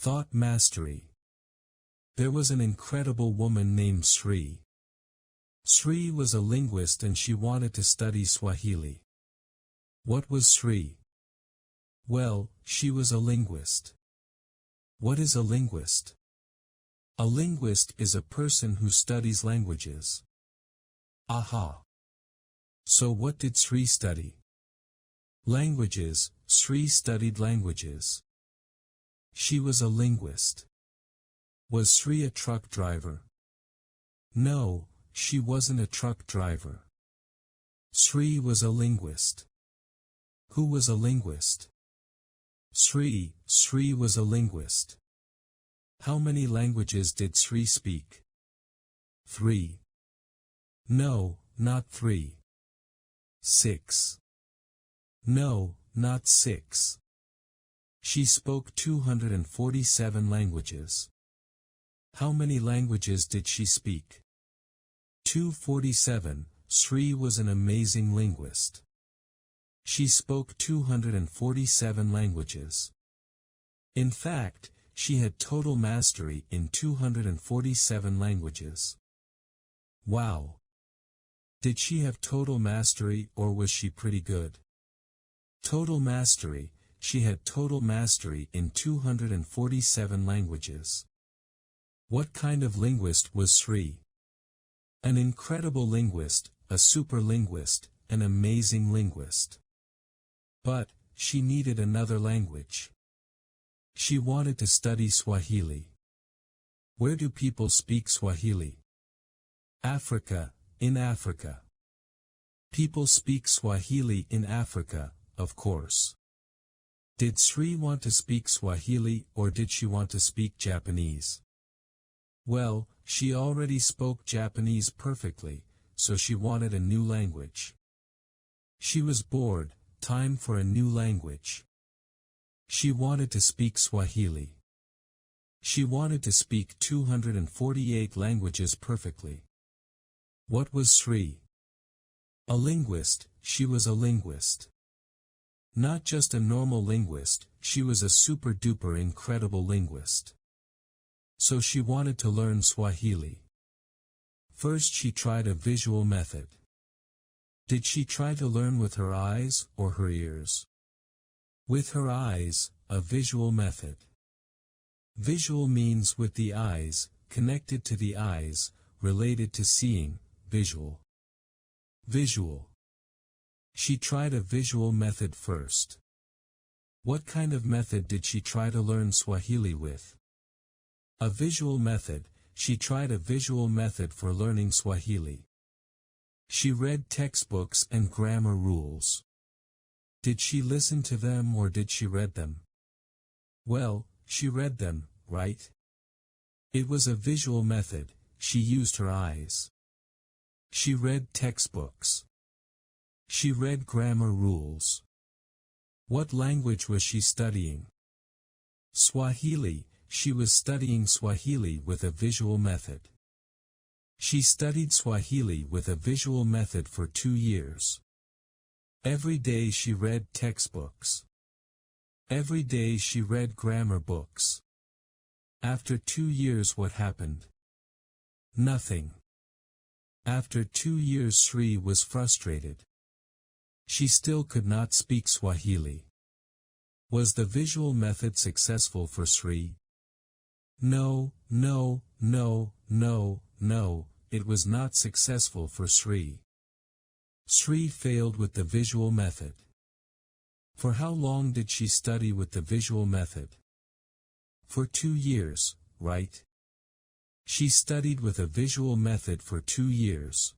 Thought mastery. There was an incredible woman named Sri. Sri was a linguist and she wanted to study Swahili. What was Sri? Well, she was a linguist. What is a linguist? A linguist is a person who studies languages. Aha! So what did Sri study? Languages. Sri studied languages. She was a linguist. Was Sri a truck driver? No, she wasn't a truck driver. Sri was a linguist. Who was a linguist? Sri. Sri was a linguist. How many languages did Sri speak? 3. No, not 3. 6. No, not 6. She spoke 247 languages. How many languages did she speak? 247. Sri was an amazing linguist. She spoke 247 languages. In fact, she had total mastery in 247 languages. Wow! Did she have total mastery or was she pretty good? Total mastery. She had total mastery in 247 languages. What kind of linguist was Sri? An incredible linguist, a super linguist, an amazing linguist. But, she needed another language. She wanted to study Swahili. Where do people speak Swahili? Africa, in Africa. People speak Swahili in Africa, of course. Did Sri want to speak Swahili or did she want to speak Japanese? Well, she already spoke Japanese perfectly, so she wanted a new language. She was bored, time for a new language. She wanted to speak Swahili. She wanted to speak 248 languages perfectly. What was Sri? A linguist. She was a linguist. Not just a normal linguist, she was a super-duper incredible linguist. So she wanted to learn Swahili. First she tried a visual method. Did she try to learn with her eyes or her ears? With her eyes, a visual method. Visual means with the eyes, connected to the eyes, related to seeing, visual. Visual. She tried a visual method first. What kind of method did she try to learn Swahili with? A visual method. She tried a visual method for learning Swahili. She read textbooks and grammar rules. Did she listen to them or did she read them? Well, she read them, right? It was a visual method. She used her eyes. She read textbooks. She read grammar rules. What language was she studying? Swahili. She was studying Swahili with a visual method. She studied Swahili with a visual method for 2 years. Every day she read textbooks. Every day she read grammar books. After 2 years what happened? Nothing. After 2 years Sri was frustrated. She still could not speak Swahili. Was the visual method successful for Sri? No, no, no, no, no, it was not successful for Sri. Sri failed with the visual method. For how long did she study with the visual method? For 2 years, right? She studied with a visual method for 2 years.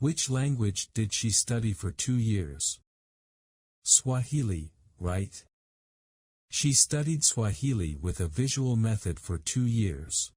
Which language did she study for 2 years? Swahili, right? She studied Swahili with a visual method for 2 years.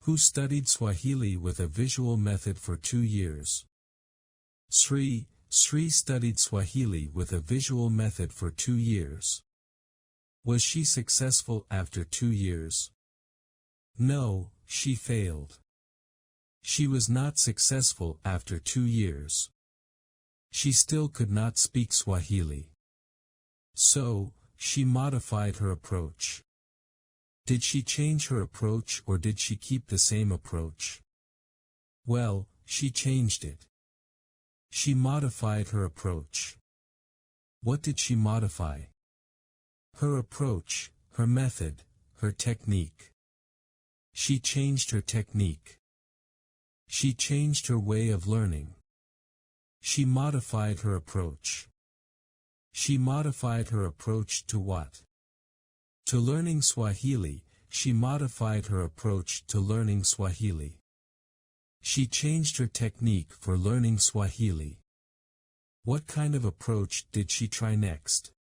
Who studied Swahili with a visual method for 2 years? Sri. Sri studied Swahili with a visual method for 2 years. Was she successful after 2 years? No, she failed. She was not successful after 2 years. She still could not speak Swahili. So, she modified her approach. Did she change her approach or did she keep the same approach? Well, she changed it. She modified her approach. What did she modify? Her approach, her method, her technique. She changed her technique. She changed her way of learning. She modified her approach. She modified her approach to what? To learning Swahili. She modified her approach to learning Swahili. She changed her technique for learning Swahili. What kind of approach did she try next?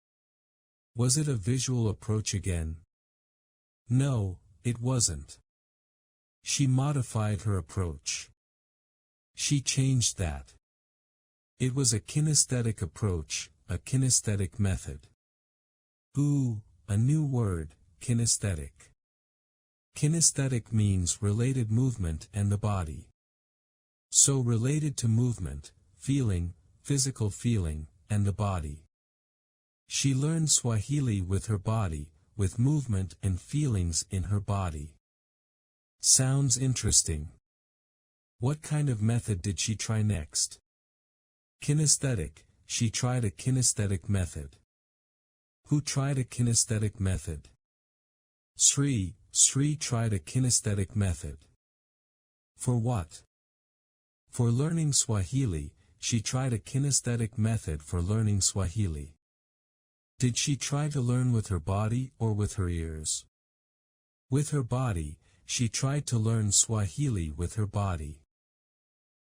Was it a visual approach again? No, it wasn't. She modified her approach. She changed that. It was a kinesthetic approach, a kinesthetic method. Ooh, a new word, kinesthetic. Kinesthetic means related movement and the body. So related to movement, feeling, physical feeling, and the body. She learned Swahili with her body, with movement and feelings in her body. Sounds interesting. What kind of method did she try next? Kinesthetic. She tried a kinesthetic method. Who tried a kinesthetic method? Sri tried a kinesthetic method. For what? For learning Swahili, she tried a kinesthetic method for learning Swahili. Did she try to learn with her body or with her ears? With her body, she tried to learn Swahili with her body.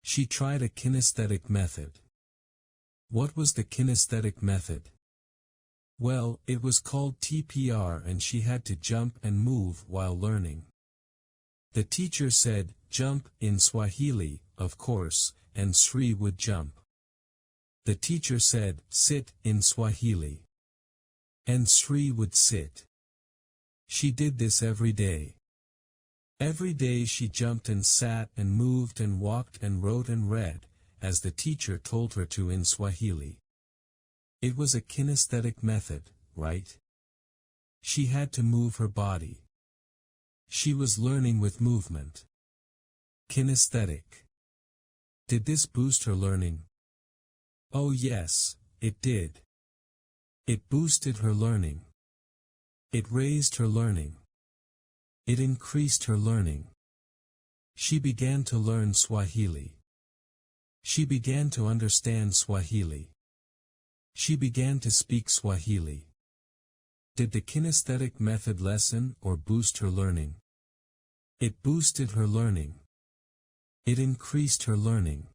She tried a kinesthetic method. What was the kinesthetic method? Well, it was called TPR and she had to jump and move while learning. The teacher said, jump, in Swahili, of course, and Sri would jump. The teacher said, sit, in Swahili. And Sri would sit. She did this every day. Every day she jumped and sat and moved and walked and wrote and read, as the teacher told her to in Swahili. It was a kinesthetic method, right? She had to move her body. She was learning with movement. Kinesthetic. Did this boost her learning? Oh yes, it did. It boosted her learning. It raised her learning. It increased her learning. She began to learn Swahili. She began to understand Swahili. She began to speak Swahili. Did the kinesthetic method lessen or boost her learning? It boosted her learning. It increased her learning.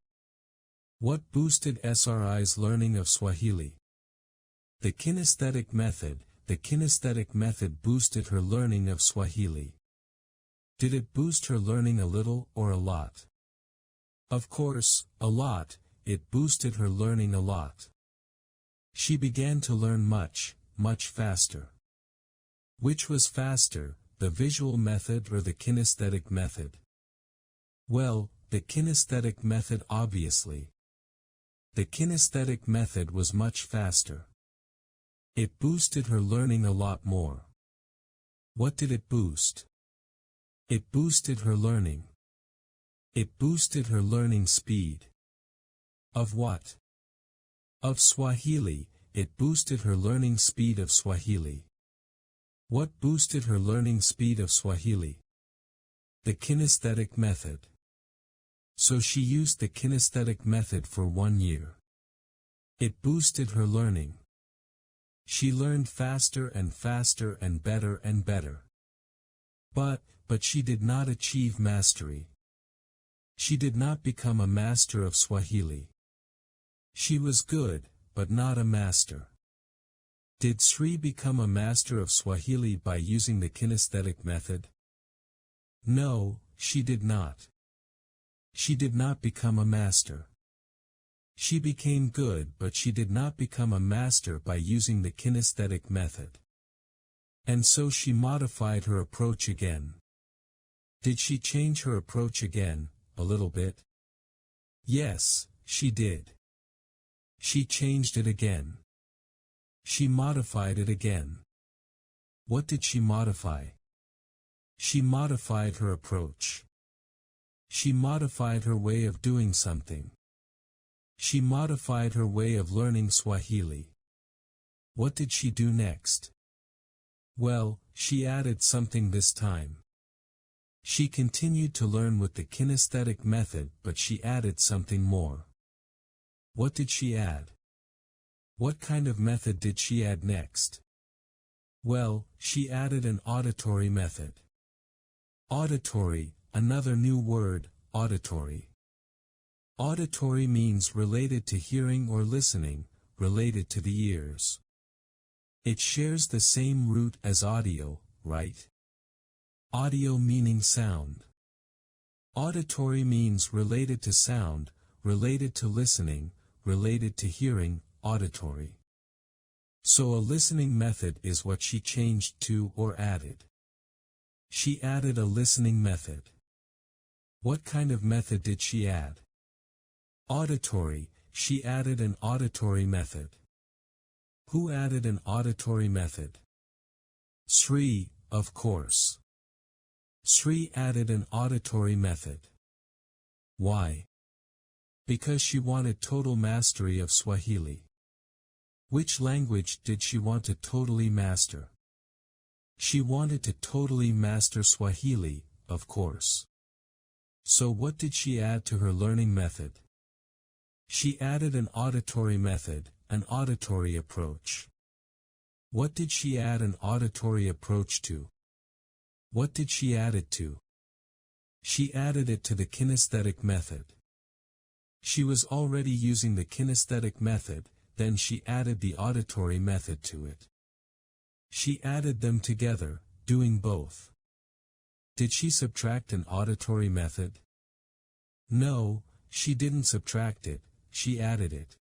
What boosted SRI's learning of Swahili? The kinesthetic method. The kinesthetic method boosted her learning of Swahili. Did it boost her learning a little or a lot? Of course, a lot. It boosted her learning a lot. She began to learn much, much faster. Which was faster, the visual method or the kinesthetic method? Well, the kinesthetic method obviously. The kinesthetic method was much faster. It boosted her learning a lot more. What did it boost? It boosted her learning. It boosted her learning speed. Of what? Of Swahili. It boosted her learning speed of Swahili. What boosted her learning speed of Swahili? The kinesthetic method. So she used the kinesthetic method for 1 year. It boosted her learning. She learned faster and faster and better. But she did not achieve mastery. She did not become a master of Swahili. She was good, but not a master. Did Sri become a master of Swahili by using the kinesthetic method? No, she did not. She did not become a master. She became good, but she did not become a master by using the kinesthetic method. And so she modified her approach again. Did she change her approach again, a little bit? Yes, she did. She changed it again. She modified it again. What did she modify? She modified her approach. She modified her way of doing something. She modified her way of learning Swahili. What did she do next? Well, she added something this time. She continued to learn with the kinesthetic method, but she added something more. What did she add? What kind of method did she add next? Well, she added an auditory method. Auditory, another new word, auditory. Auditory means related to hearing or listening, related to the ears. It shares the same root as audio, right? Audio meaning sound. Auditory means related to sound, related to listening, related to hearing, auditory. So a listening method is what she changed to or added. She added a listening method. What kind of method did she add? Auditory, she added an auditory method. Who added an auditory method? Sri, of course. Sri added an auditory method. Why? Because she wanted total mastery of Swahili. Which language did she want to totally master? She wanted to totally master Swahili, of course. So what did she add to her learning method? She added an auditory method, an auditory approach. What did she add an auditory approach to? What did she add it to? She added it to the kinesthetic method. She was already using the kinesthetic method, then she added the auditory method to it. She added them together, doing both. Did she subtract an auditory method? No, she didn't subtract it, she added it.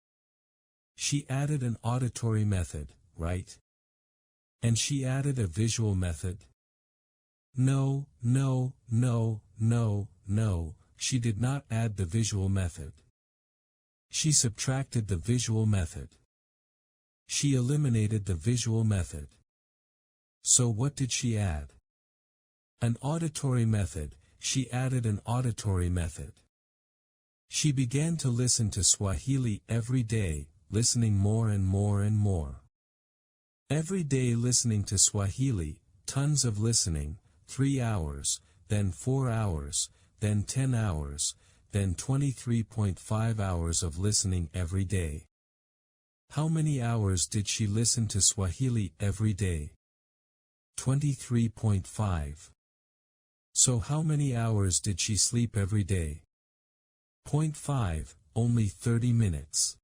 She added an auditory method, right? And she added a visual method? No, no, no, no, no, she did not add the visual method. She subtracted the visual method. She eliminated the visual method. So what did she add? An auditory method, she added an auditory method. She began to listen to Swahili every day, listening more and more and more. Every day listening to Swahili, tons of listening, 3 hours, then 4 hours, then 10 hours, then 23.5 hours of listening every day. How many hours did she listen to Swahili every day? 23.5. So how many hours did she sleep every day? 0.5, only 30 minutes.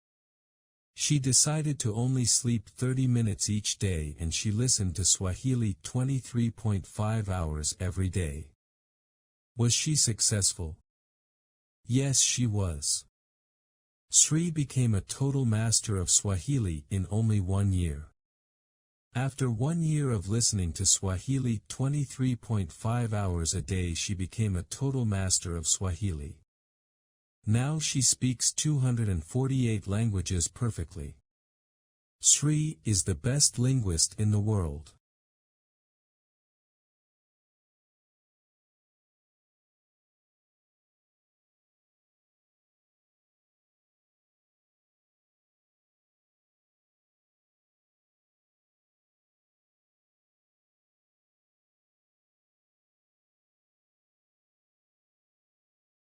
She decided to only sleep 30 minutes each day and she listened to Swahili 23.5 hours every day. Was she successful? Yes, she was. Sri became a total master of Swahili in only 1 year. After 1 year of listening to Swahili 23.5 hours a day, she became a total master of Swahili. Now she speaks 248 languages perfectly. Sri is the best linguist in the world.